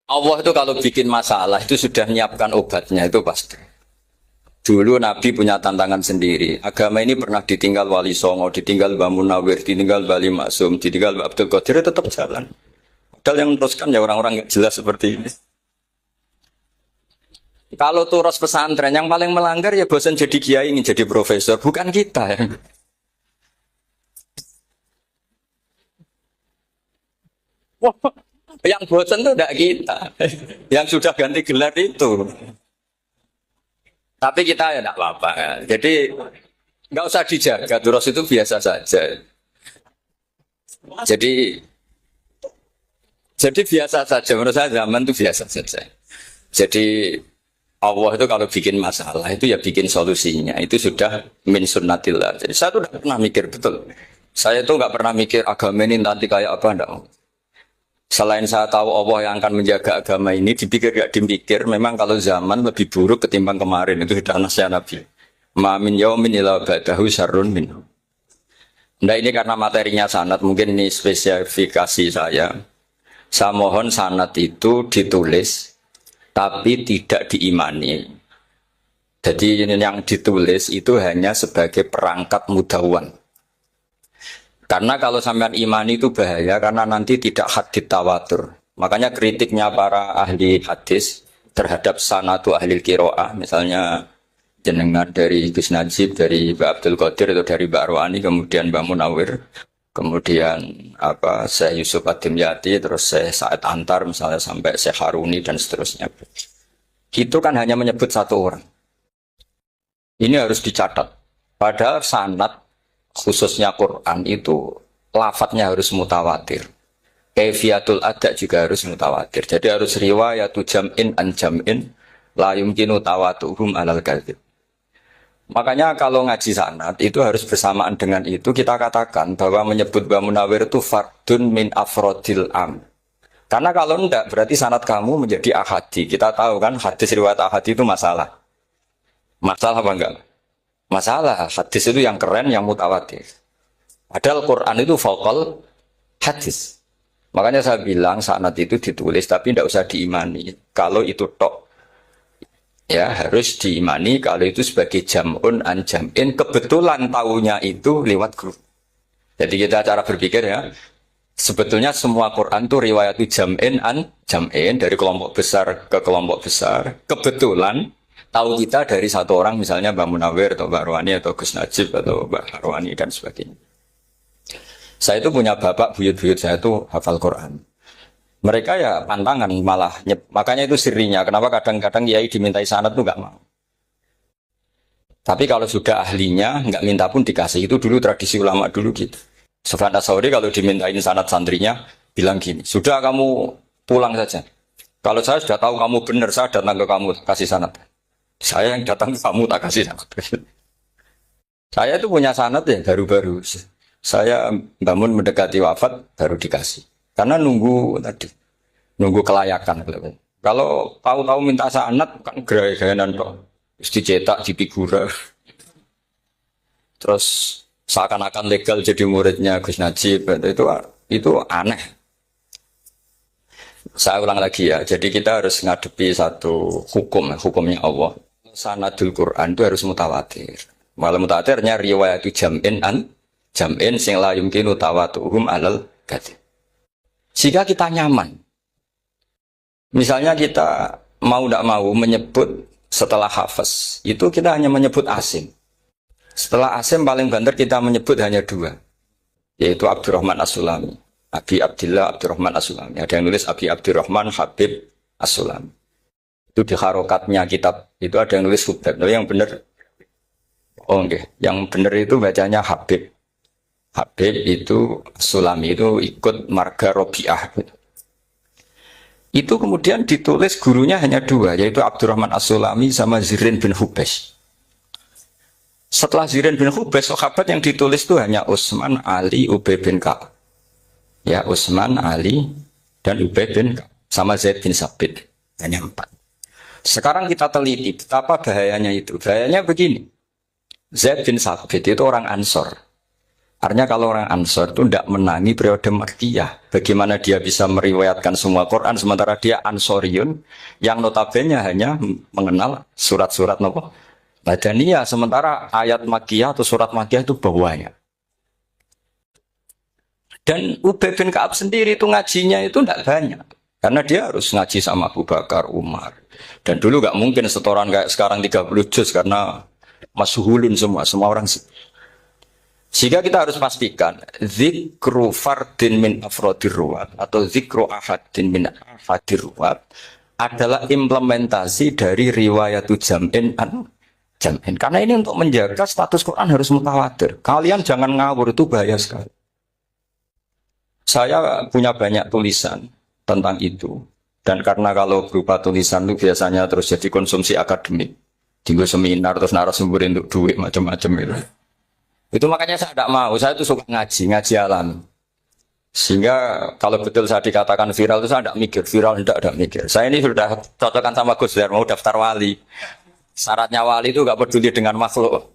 Allah itu kalau bikin masalah itu sudah menyiapkan obatnya itu pasti. Dulu Nabi punya tantangan sendiri. Agama ini pernah ditinggal Wali Songo, ditinggal Mbah Munawir, ditinggal Bali Maksum, ditinggal Mbah Abdul Qadir, tetap jalan. Padahal yang meneruskan ya orang-orang nggak jelas seperti ini. Kalau turos pesantren yang paling melanggar ya bosan jadi kiai ingin jadi profesor, bukan kita ya. Wah, yang bosan itu tidak kita, yang sudah ganti gelar itu. Tapi kita ya tidak apa-apa. Ya. Jadi nggak usah dijaga, turos itu biasa saja. Jadi jadi biasa saja, menurut saya zaman itu biasa saja. Jadi Allah itu kalau bikin masalah itu ya bikin solusinya. Itu sudah min sunnatillah. Jadi saya tuh tidak pernah mikir betul. Saya tuh nggak pernah mikir agama ini nanti kayak apa enggak. Selain saya tahu Allah yang akan menjaga agama ini, dipikir gak dipikir, memang kalau zaman lebih buruk ketimbang kemarin. Itu sudah nasihat Nabi. Ma min yaumin illa ba'dahu syarrun minhu. Nah ini karena materinya sanad, mungkin ini spesifikasi saya. Saya mohon sanad itu ditulis, tapi tidak diimani. Jadi yang ditulis itu hanya sebagai perangkat mudawwan. Karena kalau sampean imani itu bahaya, karena nanti tidak hadits tawatur. Makanya kritiknya para ahli hadis terhadap sanatu ahli qiraah, misalnya jenengan dari Gus Najib, dari Mbak Abdul Qadir, atau dari Mbak Arwani, kemudian Mbak Munawir, kemudian Syekh Yusuf Ad-Dimyati, terus Syekh Sa'id Antar, misalnya sampai Syekh Haruni dan seterusnya. Itu kan hanya menyebut satu orang. Ini harus dicatat. Padahal sanad khususnya Quran itu lafadznya harus mutawatir. Kaifiyatul ada juga harus mutawatir. Jadi harus riwayatu jam'in an jam'in la yumkinu tawatuhum alal kadzib. Makanya kalau ngaji sanad itu harus bersamaan dengan itu kita katakan bahwa menyebut Mbah Munawir itu fardun min afrodil am. Karena kalau enggak berarti sanad kamu menjadi ahadi. Kita tahu kan hadis riwayat ahadi itu masalah. Masalah apa enggak? Masalah hadis itu yang keren, yang mutawatir. Padahal Quran itu vokal hadis. Makanya saya bilang sanad itu ditulis tapi tidak usah diimani. Kalau itu tok, ya harus diimani. Kalau itu sebagai jam'un an jam'in, kebetulan tahunya itu lewat grup. Jadi kita cara berpikir ya, sebetulnya semua Quran itu riwayat jam'in an jam'in dari kelompok besar ke kelompok besar. Kebetulan tahu kita dari satu orang, misalnya Mbak Munawir atau Mbak Arwani atau Gus Najib atau Mbak Arwani dan sebagainya. Saya itu punya bapak, buyut-buyut saya itu hafal Quran. Mereka ya pantangan malah, makanya itu sirinya. Kenapa kadang-kadang kiai dimintai sanad itu nggak mau. Tapi kalau sudah ahlinya nggak minta pun dikasih. Itu dulu tradisi ulama dulu gitu. Sufyan Ats-Tsauri kalau dimintain sanad santrinya bilang gini, sudah kamu pulang saja. Kalau saya sudah tahu kamu benar, saya datang ke kamu kasih sanad. Saya yang datang ke kamu tak kasih sanad. Saya itu punya sanad ya baru-baru. Saya bangun mendekati wafat baru dikasih. Karena nunggu tadi, nunggu kelayakan. Kalau tahu-tahu minta sanad kan gaya-gayanan kok. Terus dicetak di figura. Terus seakan-akan legal jadi muridnya Gus Najib. Itu aneh. Saya ulang lagi ya. Jadi kita harus ngadepi satu hukum, hukumnya Allah. Sanadul Quran itu harus mutawatir. Malah mutawatirnya riwayat itu jam'in an jam'in sing la yumkinu tawatuhum alal kadzib. Jika kita nyaman, misalnya kita mau tidak mau menyebut setelah hafaz, itu kita hanya menyebut asim. Setelah asim paling banter kita menyebut hanya dua, yaitu Abdurrahman As-Sulami, Abi Abdillah Abdurrahman As-Sulami. Ada yang nulis Abi Abdurrahman Habib As-Sulami. Itu di harokatnya kitab itu ada yang nulis Hubab. Tapi yang benar, oh enggak, yang benar itu bacanya Habib. Habib itu Sulami itu ikut marga Robiah. Itu kemudian ditulis gurunya hanya dua, yaitu Abdurrahman As-Sulami sama Zirin bin Hubesh. Setelah Zirin bin Hubesh, sahabat yang ditulis itu hanya Utsman, Ali, Ubay bin Ka'ab. Ya, Utsman, Ali, dan Ubay bin Ka'ab. Sama Zaid bin Sabit. Hanya 4. Sekarang kita teliti betapa bahayanya itu. Bahayanya begini. Zaid bin Sabit itu orang Ansor. Artinya kalau orang Ansor itu tidak menangi periode Makkiyah. Bagaimana dia bisa meriwayatkan semua Quran sementara dia Ansoriun yang notabene hanya mengenal surat-surat nopo Madaniyah, sementara ayat Makkiyah atau surat Makkiyah itu bawahnya. Dan Ubay bin Ka'ab sendiri itu ngajinya itu tidak banyak. Karena dia harus ngaji sama Abu Bakar, Umar. Dan dulu nggak mungkin setoran kayak sekarang 30 juz karena masyhulun semua orang. Sehingga kita harus pastikan zikru fardin min afrodir ruwat atau zikru ahadin min afadir ruwat adalah implementasi dari riwayatu jam'in an jam'in. Karena ini untuk menjaga status Quran harus mutawatir. Kalian jangan ngawur, itu bahaya sekali. Saya punya banyak tulisan tentang itu. Dan karena kalau berupa tulisan itu biasanya terus jadi konsumsi akademik. Tinggal seminar terus narasumber untuk duit macam-macam itu. Itu makanya saya tidak mau. Saya itu suka ngaji alam. Sehingga kalau betul saya dikatakan viral itu saya tidak mikir. Viral tidak mikir. Saya ini sudah cocokkan sama Gus Dur, mau daftar wali. Syaratnya wali itu nggak peduli dengan makhluk.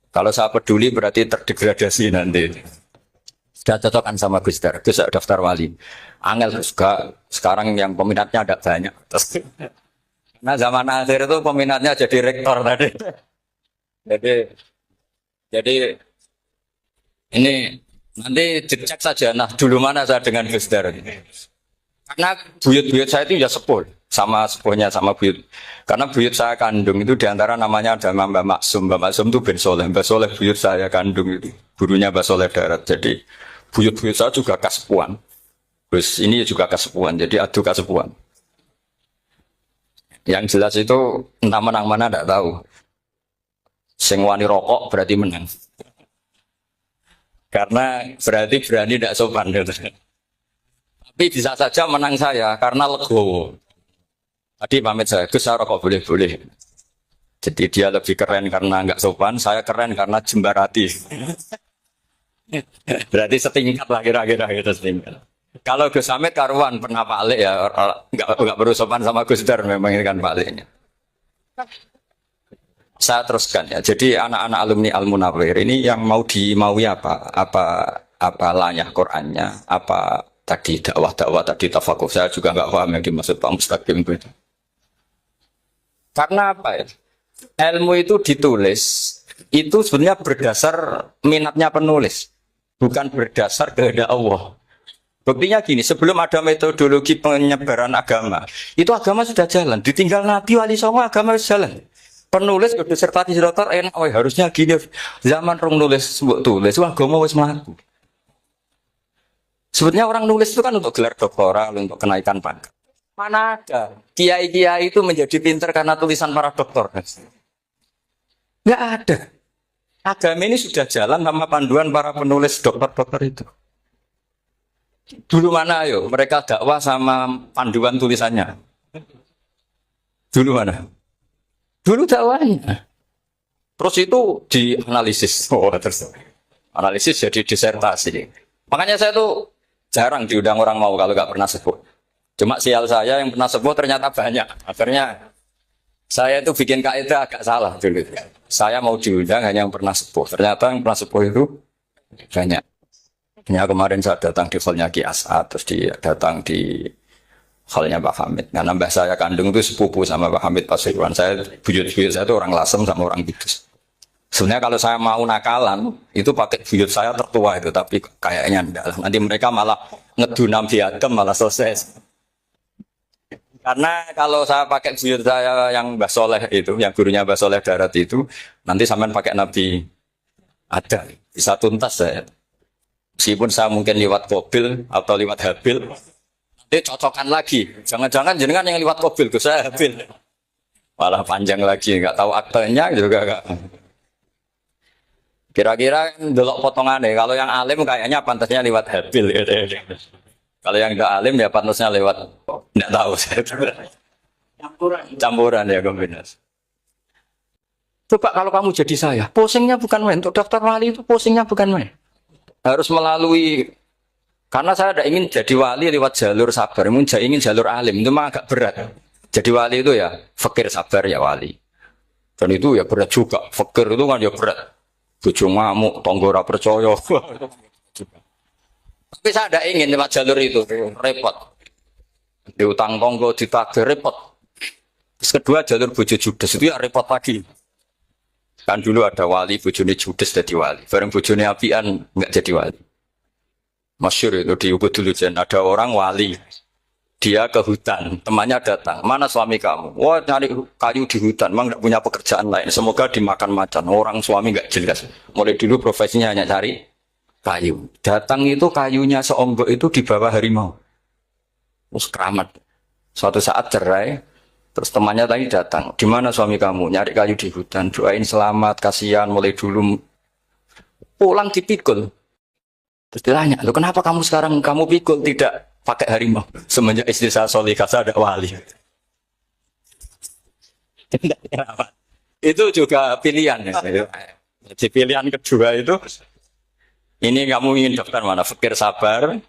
Kalau saya peduli berarti terdegradasi nanti. Sudah cocokkan sama Gus Dur, Gus daftar wali. Angel juga sekarang yang peminatnya ada banyak. Nah zaman akhir itu peminatnya jadi rektor tadi. Jadi ini nanti dicek saja. Nah dulu mana saya dengan Gus Dur. Karena buyut-buyut saya itu ya sepuh sama sepuhnya sama buyut. Karena buyut saya kandung itu diantara namanya ada Mbak Maksum. Mbak Maksum itu bin Soleh. Mbak Soleh buyut saya kandung itu. Gurunya Mbak Soleh Darat. Jadi buyut-buyut saya juga kasepuan. Terus ini juga kasepuan. Jadi adu kasepuan. Yang jelas itu entah menang mana tidak tahu. Sing wani rokok berarti menang. Karena berarti berani tidak sopan. Tapi bisa saja menang saya karena legowo. Tadi pamit saya, Gus saya rokok boleh-boleh. Jadi dia lebih keren karena nggak sopan, saya keren karena jembarati. Berarti setingkat lah kira-kira gitu setingkat. Kalau Gus Hamid karuan pernah Pak Alik ya, nggak perlu sopan sama Gus Dur memang ini kan Pak Aliknya. Saya teruskan ya. Jadi anak-anak alumni Al Munawwir ini yang mau dimaui apa lanyah Qurannya, apa tadi dakwah tadi tafakuh. Saya juga nggak paham yang dimaksud Pak Mustaqim itu. Karena apa ya? Ilmu itu ditulis itu sebenarnya berdasar minatnya penulis, bukan berdasar kehendak Allah. Buktinya gini, sebelum ada metodologi penyebaran agama, itu agama sudah jalan. Ditinggal Nabi Wali Songo agama sudah jalan. Penulis disertasi dokter enak, harusnya gini. Zaman orang nulis sebut tulis, agama wis mlaku. Sebetulnya orang nulis itu kan untuk gelar doktoral, untuk kenaikan pangkat. Mana ada kiai-kiai itu menjadi pintar karena tulisan para doktor? Nggak ada. Agama ini sudah jalan sama panduan para penulis dokter-dokter itu. Dulu mana ayo mereka dakwah sama panduan tulisannya? Dulu mana? Dulu dakwahnya. Terus itu dianalisis. Terus analisis jadi disertasi. Makanya saya tuh jarang diundang orang mau kalau nggak pernah sebut. Cuma sial saya yang pernah sebut ternyata banyak. Akhirnya saya itu bikin kaidah agak salah dulu. Saya mau diundang hanya yang pernah sepuh. Ternyata yang pernah sepuh itu banyak. Ya kemarin saya datang di hallnya Ki As'ad, terus datang di hallnya Pak Hamid. Karena mbah saya kandung itu sepupu sama Pak Hamid Pasuruan. Saya buyut-buyut saya itu orang Lasem sama orang Kudus. Sebenarnya kalau saya mau nakalan, itu pakai buyut saya tertua itu, tapi kayaknya enggak lah. Nanti mereka malah ngedunam di Adam malah selesai. Karena kalau saya pakai buyut saya yang Mbah Soleh itu, yang gurunya Mbah Soleh Darat itu, nanti sampean pakai Nabi Adam, bisa tuntas saya. Meskipun saya mungkin lewat Qabil atau lewat Habil, nanti cocokkan lagi. Jangan-jangan jenengan yang lewat Qabil, saya Habil. Malah panjang lagi, nggak tahu aktenya juga nggak. Kira-kira delok potongannya, kalau yang alim kayaknya pantasnya lewat Habil. Kalau yang nggak alim ya pantasnya lewat, nggak tahu. Campuran ya kombinasi. Coba kalau kamu jadi saya, posingnya bukan main. Untuk daftar wali itu posingnya bukan main. Harus melalui, karena saya tidak ingin jadi wali lewat jalur sabar, ingin jalur alim, itu mah agak berat. Jadi wali itu ya fakir sabar ya wali. Dan itu ya berat juga, fakir itu kan ya berat. bojo ngamuk, tangga ora percaya. Tapi saya tidak ingin lewat jalur itu, repot. Diutang tangga ditagih repot. Terus kedua jalur bojo judes itu ya repot lagi. Kan dulu ada wali bojone judes jadi wali. Bareng bojone apian enggak jadi wali. Masyhur itu di Ubud dulu Jen, ada orang wali. Dia ke hutan, temannya datang. Mana suami kamu? Wah, nyari kayu di hutan, memang enggak punya pekerjaan lain. Semoga dimakan macan. Orang suami enggak jelas. Mulai dulu profesinya hanya cari kayu. Datang itu kayunya seonggok itu di bawah harimau. Terus keramat. Suatu saat cerai, terus temannya tadi datang. Di mana suami kamu? Nyari kayu di hutan. Doain selamat, kasihan. Mulai dulu pulang dipikul. Terus ditanya, lo kenapa kamu sekarang kamu pikul tidak pakai harimau? Semenjak istri saya solihah, saya ada wali. Itu juga pilihan. Ya. Jadi pilihan kedua itu, ini kamu ingin daftar mana? Fakir sabar,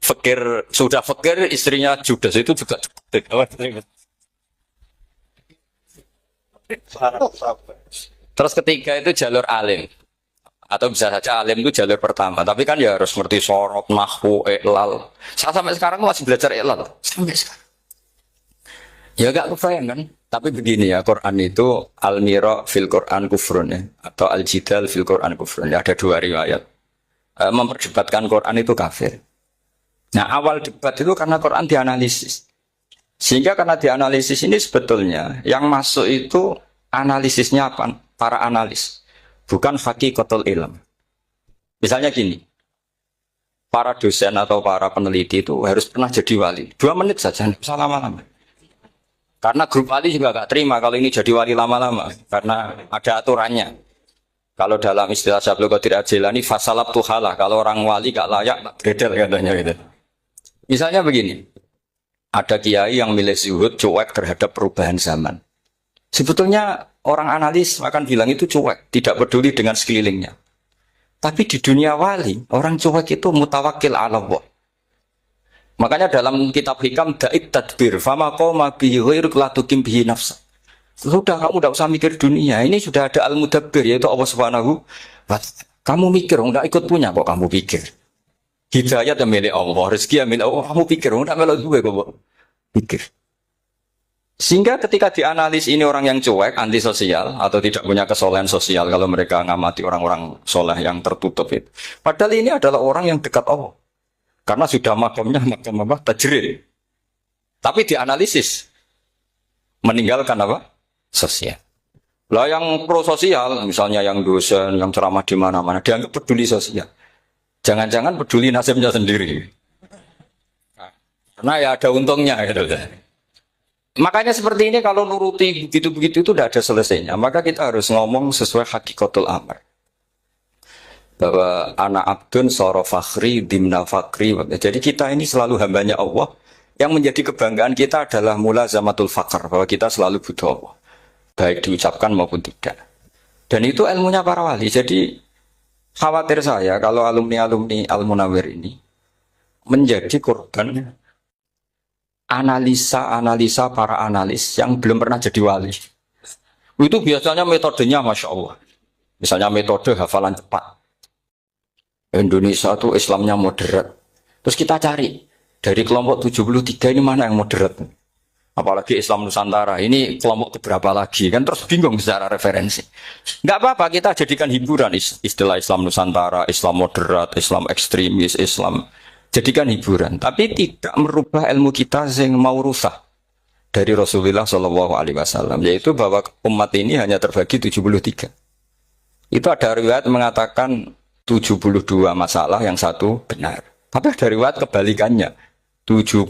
fakir sudah fakir, istrinya judes itu juga cukup. Terus ketiga itu jalur alim. Atau bisa saja alim itu jalur pertama. Tapi kan ya harus ngerti sorot, nahwu, iklal. Saya sampai sekarang masih belajar iklal. Sampai sekarang. Ya gak kebayang kan. Tapi begini ya, Quran itu al-mira fil Quran kufrun ya. Atau al-jidal fil Quran kufrun. Ya, ada dua riwayat. Memperdebatkan Quran itu kafir. Nah awal debat itu karena Quran dianalisis. Sehingga karena dianalisis ini sebetulnya yang masuk itu analisisnya apa? Para analis. Bukan hakikatul ilm. Misalnya gini, para dosen atau para peneliti itu harus pernah jadi wali. 2 menit saja, tidak usah lama-lama. Karena grup wali juga gak terima kalau ini jadi wali lama-lama. Karena ada aturannya. Kalau dalam istilah Syaikhul Qadir Al-Jilani, fasalab tuhalah. Kalau orang wali gak layak, tak gredel katanya gitu. Misalnya begini, ada kiai yang milih zuhud, cuek terhadap perubahan zaman. Sebetulnya orang analis akan bilang itu cuek, tidak peduli dengan sekelilingnya. Tapi di dunia wali, orang cuek itu mutawakkil ala Allah. Makanya dalam kitab hikam da'it tadbir, fama qoma bihi ghairuk la tuqim bihi nafsa. Sudah kamu tidak usah mikir dunia, ini sudah ada al-mudabbir yaitu Allah Subhanahu wa ta'ala. Kamu mikir, enggak ikut punya kok kamu pikir. Hidayat yang milik Allah, rezeki yang milik Allah, kamu pikir, enggak melok gue kok pikir. Sehingga ketika dianalisis ini orang yang cuek, antisosial, atau tidak punya kesolehan sosial, kalau mereka ngamati orang-orang soleh yang tertutup itu. Padahal ini adalah orang yang dekat Allah. Karena sudah makamnya makam apa? Tajrid. Tapi dianalisis. Meninggalkan apa? Sosial. Lah yang pro sosial, misalnya yang dosen, yang ceramah di mana-mana, dianggap peduli sosial. Jangan-jangan peduli nasibnya sendiri. Karena ya ada untungnya gitu. Makanya seperti ini kalau nuruti begitu-begitu itu tidak ada selesainya. Maka kita harus ngomong sesuai hakikatul amr. Bahwa anak abdun soro fakhri dimna fakri. Jadi kita ini selalu hambanya Allah. Yang menjadi kebanggaan kita adalah mulazamatul fakr. Bahwa kita selalu butuh Allah. Baik diucapkan maupun tidak. Dan itu ilmunya para wali. Jadi khawatir saya kalau alumni-alumni Al-Munawwir ini menjadi korban analisa para analis yang belum pernah jadi wali. Itu biasanya metodenya Masya Allah. Misalnya metode hafalan cepat. Indonesia itu Islamnya moderat. Terus kita cari, dari kelompok 73 ini mana yang moderat? Apalagi Islam Nusantara, ini kelompok keberapa lagi? Kan terus bingung secara referensi. Nggak apa-apa, kita jadikan hiburan istilah Islam Nusantara, Islam moderat, Islam ekstremis, Islam... Jadikan hiburan, tapi tidak merubah ilmu kita yang mau rusak dari Rasulullah Shallallahu Alaihi Wasallam, yaitu bahwa umat ini hanya terbagi 73. Itu ada riwayat mengatakan 72 masalah, yang satu benar. Tapi ada riwayat kebalikannya, 72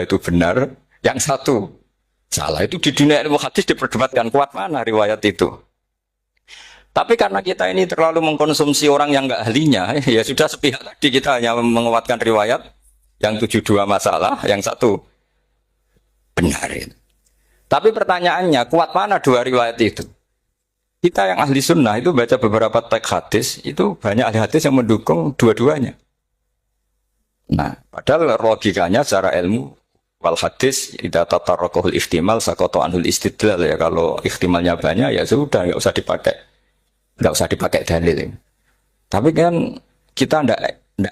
itu benar, yang satu salah. Itu di dunia ilmu hadis diperdebatkan kuat mana riwayat itu. Tapi karena kita ini terlalu mengkonsumsi orang yang enggak ahlinya, ya sudah sepihak tadi kita hanya menguatkan riwayat yang 72 masalah, yang satu benar. Tapi pertanyaannya, kuat mana dua riwayat itu? Kita yang ahli sunnah itu baca beberapa teks hadis, itu banyak ahli hadis yang mendukung dua-duanya. Nah, padahal logikanya secara ilmu, wal hadis, idza tatarraqahul ihtimal saqata anhul istidlal, ya kalau ihtimalnya banyak, ya sudah, nggak usah dipakai nggak usah dipakai dalil. Tapi kan kita ndak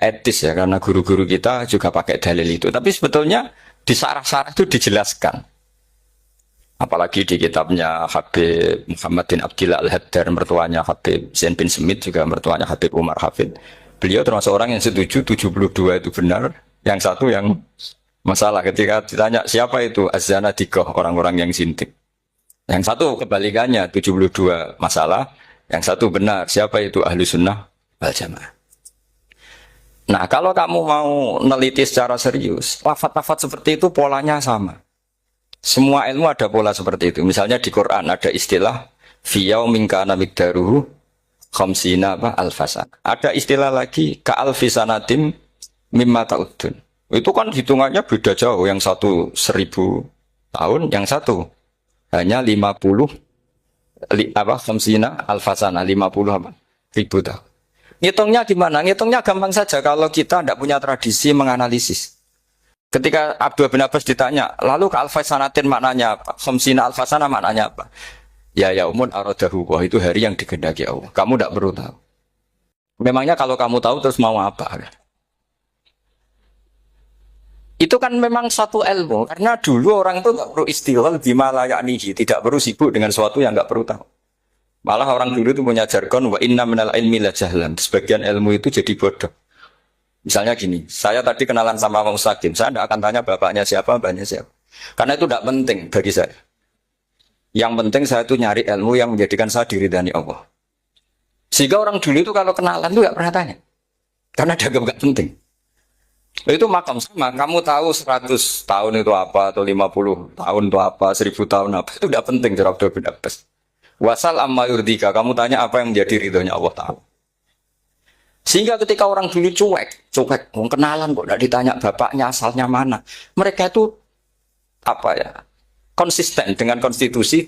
etis ya karena guru-guru kita juga pakai dalil itu. Tapi sebetulnya di sarah-sarah itu dijelaskan. Apalagi di kitabnya Habib Muhammad bin Abdillah Al-Haddar, mertuanya Habib Zain bin Smith, juga mertuanya Habib Umar Hafid. Beliau termasuk orang yang setuju 72 itu benar, yang satu yang masalah. Ketika ditanya siapa itu Az-Zanadiqah, orang-orang yang sintik. Yang satu kebalikannya 72 masalah, yang satu benar. Siapa itu Ahlu Sunnah wal Jamaah. Nah, kalau kamu mau neliti secara serius, lafaz-lafaz seperti itu polanya sama. Semua ilmu ada pola seperti itu. Misalnya di Quran ada istilah fiyau minkana mikdaruhu khamsina alfasan. Ada istilah lagi ka'alfisanatim mimma ta'udun. Itu kan hitungannya beda jauh. Yang satu 1000 tahun, yang satu hanya 50 khamsina alfasana, 50 ribu tahun. Ngitungnya gimana? Ngitungnya gampang saja kalau kita tidak punya tradisi menganalisis. Ketika Abdul bin Abbas ditanya, lalu ke alfasanatin maknanya apa? Khamsina alfasana maknanya apa? Ya yaumun aradahu, wah itu hari yang dikehendaki Allah. Kamu tidak perlu tahu. Memangnya kalau kamu tahu terus mau apa? Itu kan memang satu ilmu. Karena dulu orang itu tidak perlu istighol bima la ya'nihi, tidak perlu sibuk dengan sesuatu yang tidak perlu tahu. Malah orang dulu itu punya jargon wa inna minal ilmi la jahlan. Sebagian ilmu itu jadi bodoh. Misalnya gini, saya tadi kenalan sama Pak Mustaqim, saya tidak akan tanya bapaknya siapa, mbaknya siapa. Karena itu tidak penting bagi saya. Yang penting saya itu nyari ilmu yang menjadikan saya diridani Allah. Sehingga orang dulu itu kalau kenalan itu tidak pernah tanya. Karena dianggap nggak penting. Itu makam sama, kamu tahu 100 tahun itu apa, atau 50 tahun itu apa, 1000 tahun apa, itu tidak penting cara Abdul bin Abbas. Wasal amma yurdika, kamu tanya apa yang menjadi ridhonya Allah Ta'ala. Sehingga ketika orang dulu cuek, mau kenalan kok tidak ditanya bapaknya asalnya mana. Mereka itu konsisten dengan konstitusi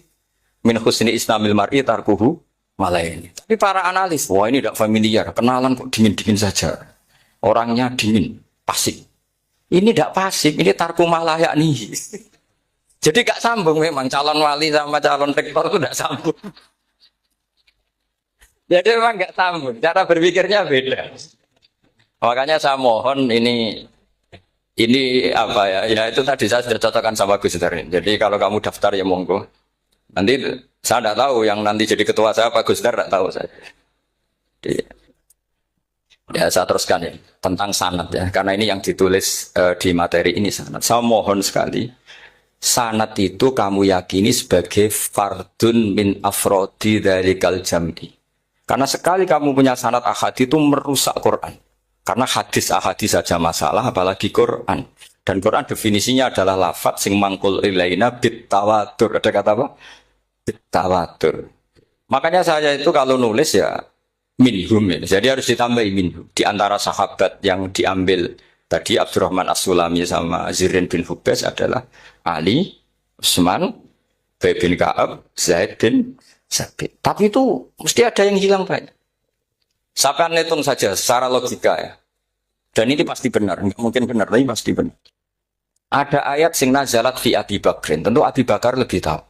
min husni islamil mar'i tarkuhu malaini. Tapi para analis, wah ini tidak familiar, kenalan kok dingin-dingin saja. Orangnya dingin, pasif. Ini tidak pasif, ini tarku malaya nih. Jadi gak sambung memang calon wali sama calon rektor itu tidak sambung. Jadi memang nggak sambung, cara berpikirnya beda. Makanya saya mohon ini ya itu tadi saya sudah cocokkan sama Gus Darin. Jadi kalau kamu daftar ya monggo. Nanti saya tidak tahu yang nanti jadi ketua saya Pak Gus Dar, tidak tahu saya. Jadi, ya saya teruskan ya tentang sanad ya, karena ini yang ditulis di materi ini sanad. Saya mohon sekali sanad itu kamu yakini sebagai fardun min afrodi dzalikal jam'i. Karena sekali kamu punya sanad ahad itu merusak Quran. Karena hadis saja masalah, apalagi Quran. Dan Quran definisinya adalah lafadz sing mangkul ilaina bit tawatur. Ada kata apa? Bit tawatur. Makanya saya itu kalau nulis ya minhum ya. Jadi harus ditambahi minhum. Di antara sahabat yang diambil tadi Abdurrahman As-Sulami sama Zirin bin Hubes adalah Ali, Utsman, Ubay bin Ka'ab, Zaid bin Sabit. Tapi itu mesti ada yang hilang banyak. Sampai hitung saja secara logika ya. Dan ini pasti benar, nggak mungkin benar, tapi pasti benar. Ada ayat sing nazalat fi Abi Bakrin. Tentu Abi Bakar lebih tahu.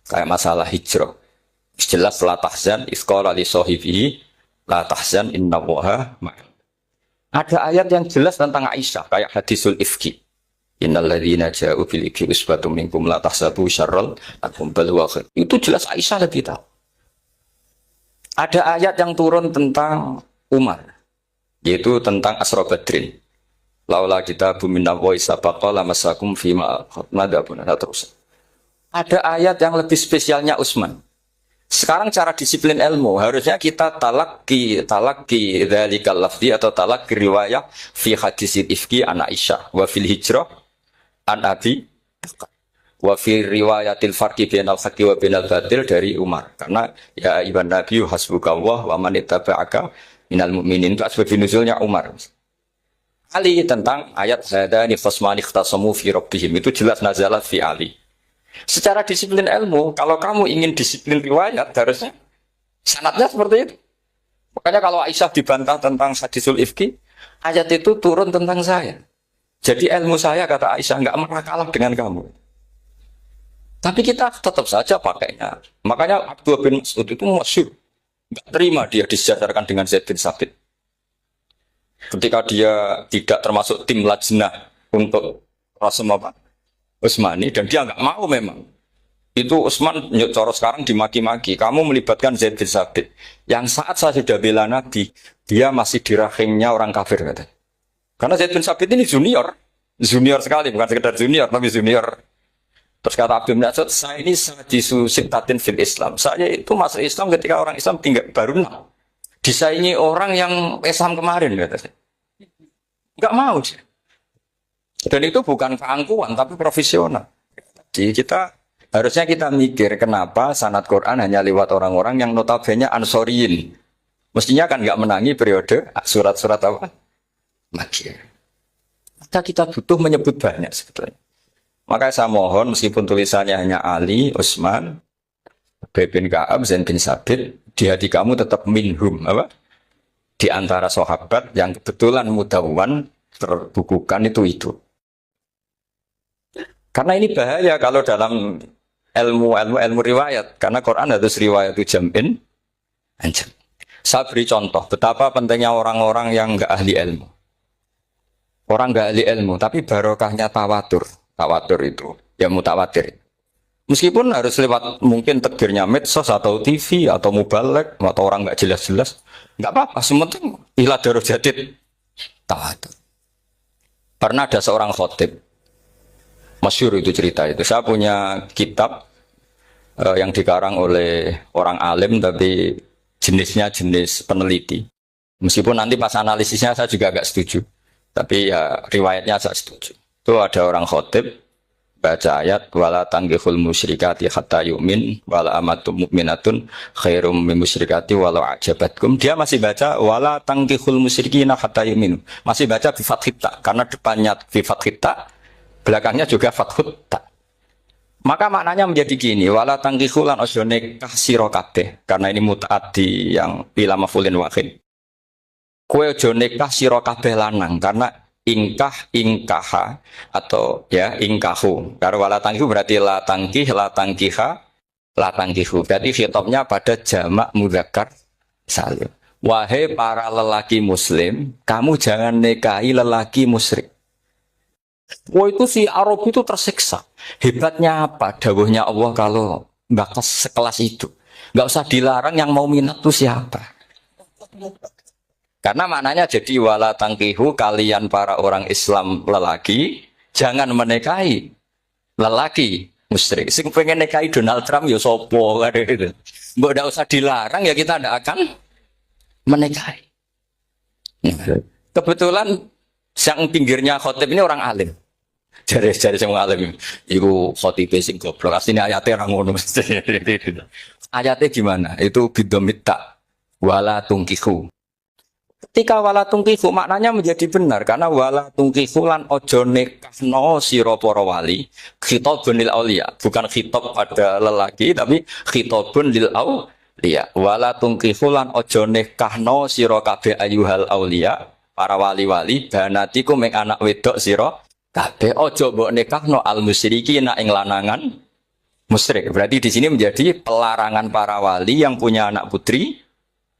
Kayak masalah hijrah. Jelas la tahzan isqala li sahibihi la tahzan innallaha ma'ana. Ada ayat yang jelas tentang Aisyah kayak hadisul ifki. Innal ladzina ja'u bil ifki usbatun minkum la tahsabu syarral lakum bal huwa khair. Itu jelas Aisyah lebih tahu. Ada ayat yang turun tentang Umar, yaitu tentang Asra Badrin. Laula kitabu minallahi sabaqa lamasakum fima madapun terus. Ada ayat yang lebih spesialnya Utsman. Sekarang cara disiplin ilmu harusnya kita talaqi dzalikal lafzi atau talaqi riwayah fi hadisil ifki an Aisyah wa fil hijrah an Abi wa fi riwayatil farqi bainal haqqi wa bainal batil dari Umar. Karena ya ibn Nabi hasbukallah wa man ittaba'aka minal mu'minin, itu asbab nuzulnya Umar. Ali tentang ayat hadani khasmani ikhtasamu fi rabbihim, itu jelas nazalat fi Ali. Secara disiplin ilmu, kalau kamu ingin disiplin riwayat harusnya sanadnya seperti itu. Makanya kalau Aisyah dibantah tentang hadisul ifki, ayat itu turun tentang saya. Jadi ilmu saya kata Aisyah enggak pernah kalah dengan kamu. Tapi kita tetap saja pakainya. Makanya Abdullah bin Mas'ud itu masyhur. Nggak terima dia disejajarkan dengan Zaid bin Sabit. Ketika dia tidak termasuk tim lajnah untuk Rasul apa? Utsmani, dan dia nggak mau memang. Itu Utsman coro sekarang dimaki-maki. Kamu melibatkan Zaid bin Sabit. Yang saat saya sudah bela Nabi, dia masih di rahimnya orang kafir kata. Karena Zaid bin Sabit ini junior. Junior sekali, bukan sekedar junior, tapi junior. Terus kata Abdul Nasud, saya ini sajisu sitatin fil Islam. Saya itu masuk Islam ketika orang Islam tinggal baru 6. Disaingi orang yang Islam kemarin kata saya. Enggak mau sih. Dan itu bukan keangkuhan, tapi profesional. Jadi harusnya kita mikir kenapa sanad Quran hanya lewat orang-orang yang notabene ansoriyin. Mestinya kan nggak menangi periode surat-surat apa? Makkiyah. Maka kita butuh menyebut banyak sebetulnya. Maka saya mohon meskipun tulisannya hanya Ali, Utsman, Ubay bin Ka'ab, Zaid bin Sabit, di hati kamu tetap minhum apa? Di antara sahabat yang kebetulan mudawwan terbukukan itu. Karena ini bahaya kalau dalam ilmu riwayat, karena Quran harus riwayat itu jam'in anjam. Saya beri contoh betapa pentingnya orang-orang yang enggak ahli ilmu. Orang enggak ahli ilmu, tapi barokahnya tawatur. Tawatur itu, ya mutawatir. Meskipun harus lewat mungkin tekbirnya medsos atau TV atau mubalek atau orang enggak jelas-jelas, enggak apa-apa. Sementing ilah darah jadid tawatur. Pernah ada seorang khotib, masyhur itu cerita itu. Saya punya kitab yang dikarang oleh orang alim tapi jenisnya jenis peneliti. Meskipun nanti pas analisisnya saya juga agak setuju. Tapi ya riwayatnya saya setuju. Itu ada orang khotib baca ayat wala tanggihul musyrikati hatta yu'min wala amatum mu'minatun khairum min musyrikati walau ajabatkum. Dia masih baca wala tanggihul musyrikina hatta yu'minu. Masih baca bi fathit ta karena depannya bi fathit ta, belakangnya juga fathut ta. Maka maknanya menjadi gini, wala tanggihul lan ojo nikah sira kabeh karena ini mutaaddi yang ila mafulin wahid. Kowe ojo nikah sira kabeh lanang karena ingkaha atau ya ingkahu. Karena wala tangkihu berarti la tangkiha, la tangkihu. Berarti khitabnya pada jamak mudzakkar salim. Wahai para lelaki muslim, kamu jangan nikahi lelaki musyrik. Wah itu si Arab itu tersiksa. Hebatnya apa? Dawuhnya Allah kalau bakas sekelas itu. Nggak usah dilarang, yang mau minat itu siapa? Karena maknanya jadi wala tangkihu, kalian para orang Islam lelaki jangan menikahi lelaki musyrik. Sing pengen nikahi Donald Trump ya sopo kan itu. Mbok ndak usah dilarang ya kita ndak akan menikahi. Kebetulan yang pinggirnya khotib ini orang alim. Jari semua alim. Iku khotib sing goblok. Asline ayate ra ngono. Ayatnya gimana? Itu bidomita wala tungkihu. Ketika wala tungkihu maknanya menjadi benar karena wala tungkihu lan ojo nikahno sira para wali khitabun lil auliya, bukan khitab pada lelaki tapi khitabun lil auliya. Wala tungkihu lan ojo nikahno sira kabeh ayyuhal auliya, para wali-wali banatiku ing anak wedok sira kabeh ojo mbok nikahno al musyrikina ing lanangan musyrik. Berarti di sini menjadi pelarangan para wali yang punya anak putri.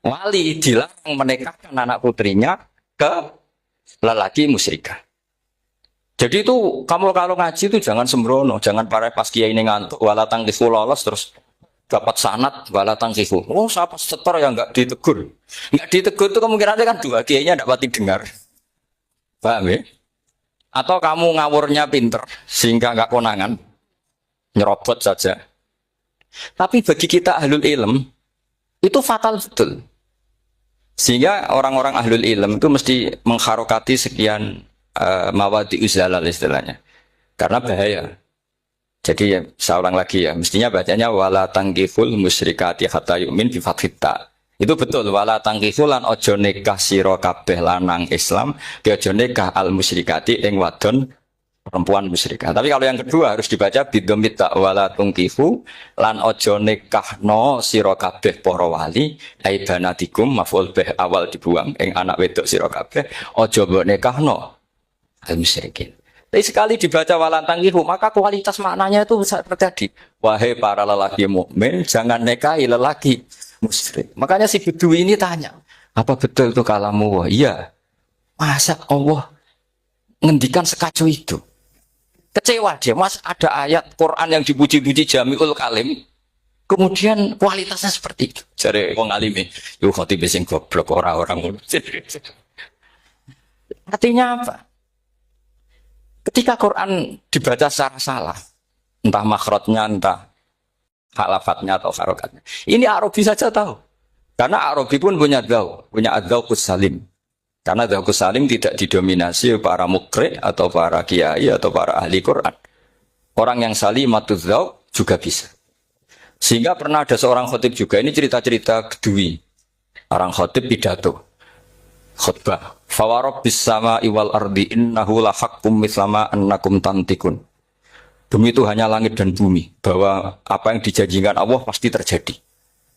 Wali dilarang menikahkan anak putrinya ke lelaki musyrikah. Jadi itu kamu kalau ngaji itu jangan sembrono, jangan para pas kiai ini ngantuk wala tangkihu lolos terus dapat sanad wala tangkihu. Oh, siapa setor yang enggak ditegur. Enggak ditegur itu kemungkinannya kan dua kiainya enggak pati dengar. Paham ya? Atau kamu ngawurnya pinter sehingga enggak konangan. Nyerobot saja. Tapi bagi kita ahlul ilm itu fatal betul. Sehingga orang-orang ahlul ilm itu mesti mengharokati sekian mawadi uzalal istilahnya. Karena bahaya. Jadi ya, saya ulang lagi ya, mestinya bacanya wala tangkihul musyrikati hatta yu'min bi fathita. Itu betul, wala tangkihul lan ojo nikah sira kabeh lanang Islam, dia ojo nikah al musyrikati ing wadon perempuan musyrikah. Tapi kalau yang kedua harus dibaca bidomita wala tungkihu lan ojo nikahno sira kabeh para wali ai banatikum maf'ul bih awal dibuang ing anak wedok sira kabeh ojo mbok nikahno al musyrikin. Tapi sekali dibaca wala tungkihu maka kualitas maknanya itu bisa terjadi. Wahai para lelaki mukmin jangan nikahi lelaki musyrik. Makanya si Bedui ini tanya, apa betul itu kalamu Allah? Iya. Masa Allah ngendikan sekacau itu? Kecewa dia, mas ada ayat Quran yang dipuji-puji Jamiul Kalim, kemudian kualitasnya seperti itu. Jadi wong alime, yo khotib sing goblok orang-orang ngono. Artinya apa? Ketika Quran dibaca secara salah, entah makhrajnya, entah halafatnya atau harokatnya. Ini Arabi saja tahu. Karena Arabi pun punya adzauqus salim. Karena adzauqus salim tidak didominasi para mukri atau para kiai atau para ahli Quran. Orang yang salimatuz dzauq juga bisa. Sehingga pernah ada seorang khotib juga, ini cerita-cerita Bedui. Orang khotib pidato. Khutbah. Fawarabbis sama'i wal ardi innahu lahaqqum mislama annakum tantikun. Demi Tuhannya langit dan bumi, bahwa apa yang dijanjikan Allah pasti terjadi.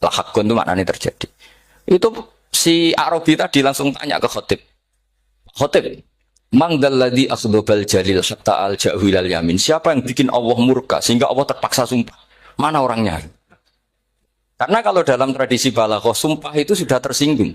Lahaqqun itu maknanya terjadi. Itu si Arabi tadi langsung tanya ke khotib. Khotib, mang dalladzi akhdhabal jalil hatta al jahilal yamin. Siapa yang bikin Allah murka sehingga Allah terpaksa sumpah? Mana orangnya? Karena kalau dalam tradisi balaghah sumpah itu sudah tersinggung.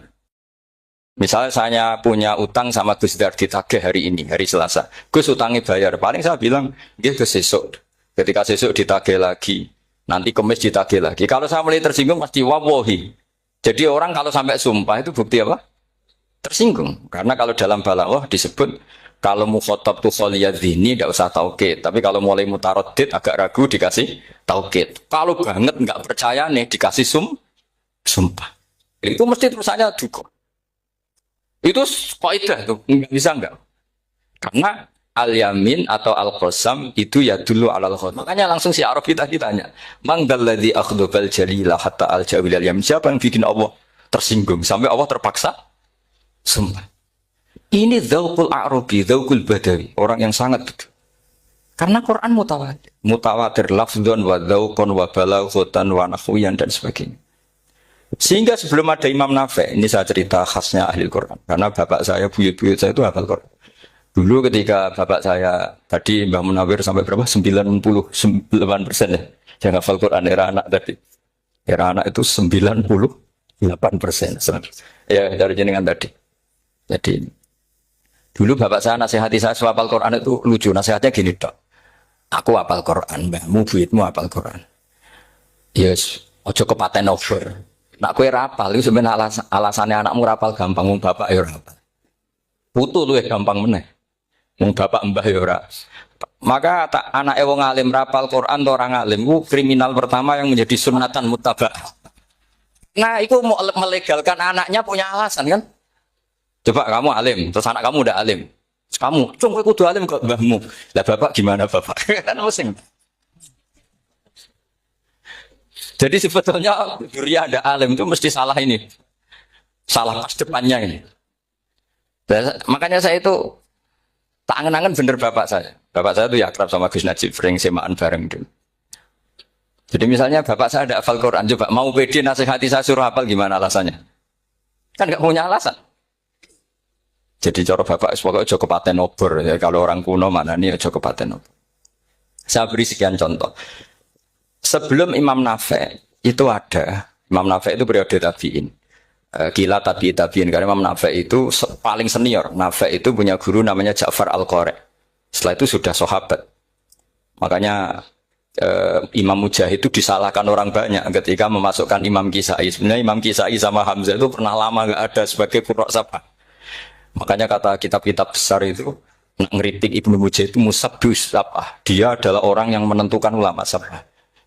Misalnya saya punya utang sama Gus Dar ditagih hari ini, hari Selasa. Gus utangnya bayar. Paling saya bilang, dia Gus sesuk. Ketika sesuk ditagih lagi, nanti Kamis ditagih lagi. Kalau saya mulai tersinggung pasti wawahi. Jadi orang kalau sampai sumpah itu bukti apa? Tersinggung. Karena kalau dalam balaghah disebut kalau mukhatab tu kholiyadzini tidak usah taukid. Tapi kalau mulai mutaroddid agak ragu dikasih taukid. Kalau banget nggak percaya nih dikasih sumpah. Itu mesti terusannya duga. Itu kaidah tuh, nggak bisa enggak. Karena al-yamin atau al-qasam itu ya dulu alal khot. Makanya langsung si Arabi tadi tanya, "Man dalladzi akhdhabal jalila hatta al-jawil al-yamin?" Siapa yang bikin Allah tersinggung sampai Allah terpaksa sumpah. Ini dzauqul Arabi, dzauqul Badawi, orang yang sangat betul. Karena Quran mutawatir, mutawatir lafdzun wa dzauqun wa balaghatan wa nahwiyan dan sebagainya. Sehingga sebelum ada Imam Nafi', ini saya cerita khasnya ahli Quran. Karena bapak saya, buyut-buyut saya itu hafal Quran. Dulu ketika bapak saya, tadi Mbah Munawir sampai berapa? 99% ya. Yang hafal Quran, era anak tadi. Era anak itu 98%. Ya, dari jenengan tadi. Jadi, dulu bapak saya nasihati saya soal hafal Quran itu lucu. Nasihatnya gini, Dok. Aku hafal Quran, mbahmu, buyutmu hafal Quran. Yes, ojo kepaten over. Nak kue rapal, itu sebenarnya alasannya anakmu rapal gampang, mung bapak ya rapal. Putu lu ya gampang meneh, mung bapak mbah ya ora. Maka anak wong alim rapal Quran atau orang alim, itu kriminal pertama yang menjadi sunatan mutabah. Nah, itu mau melegalkan anaknya punya alasan kan? Coba kamu alim, terus anak kamu udah alim, terus kamu, cung kowe kudu alim kok mbahmu. Lah bapak gimana bapak? Kan pusing. Jadi sebetulnya Buria ada alim itu mesti salah ini. Salah pas depannya ini. Dan, makanya saya itu tak angen-angen bener bapak saya. Bapak saya itu ya akrab sama Gus Najib, sering semaan bareng dulu. Jadi misalnya bapak saya ada hafal Quran, coba mau pede nasihati saya suruh hafal gimana alasannya? Kan nggak punya alasan. Jadi cara bapak pokoknya Joko Paten obor. Ya, kalau orang kuno mana nih Joko Paten obor. Saya beri sekian contoh. Sebelum Imam Nafi' itu ada, Imam Nafi' itu periode tabi'in. Gila tabi'in, karena Imam Nafi' itu paling senior. Nafi' itu punya guru namanya Ja'far Al-Qari. Setelah itu sudah sahabat. Makanya Imam Mujahid itu disalahkan orang banyak ketika memasukkan Imam Kisai. Sebenarnya Imam Kisai sama Hamzah itu pernah lama nggak ada sebagai qurra sabah. Makanya kata kitab-kitab besar itu, ngeritik Ibnu Mujahid itu musabbus sabah. Dia adalah orang yang menentukan ulama sabah.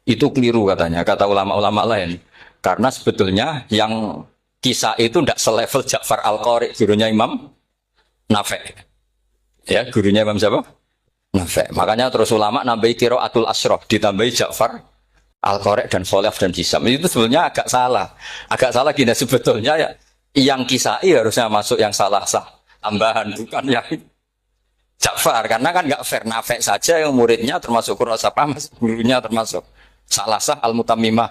Itu keliru katanya, kata ulama-ulama lain. Karena sebetulnya yang kisah itu tidak selevel Ja'far Al-Qari, gurunya Imam Nafi'. Ya, gurunya Imam siapa? Nafi'. Makanya terus ulama nambahi qiraatul asyraf, ditambahi Ja'far Al-Qari dan Khalaf dan Hisam. Itu sebetulnya agak salah. Agak salah gini, sebetulnya ya, yang kisah harusnya masuk yang salah sah. Tambahan, bukan yang Ja'far. Karena kan nggak fair, Nafi' saja yang muridnya termasuk Qur'asapa, gurunya termasuk Salasah al-Mutammimah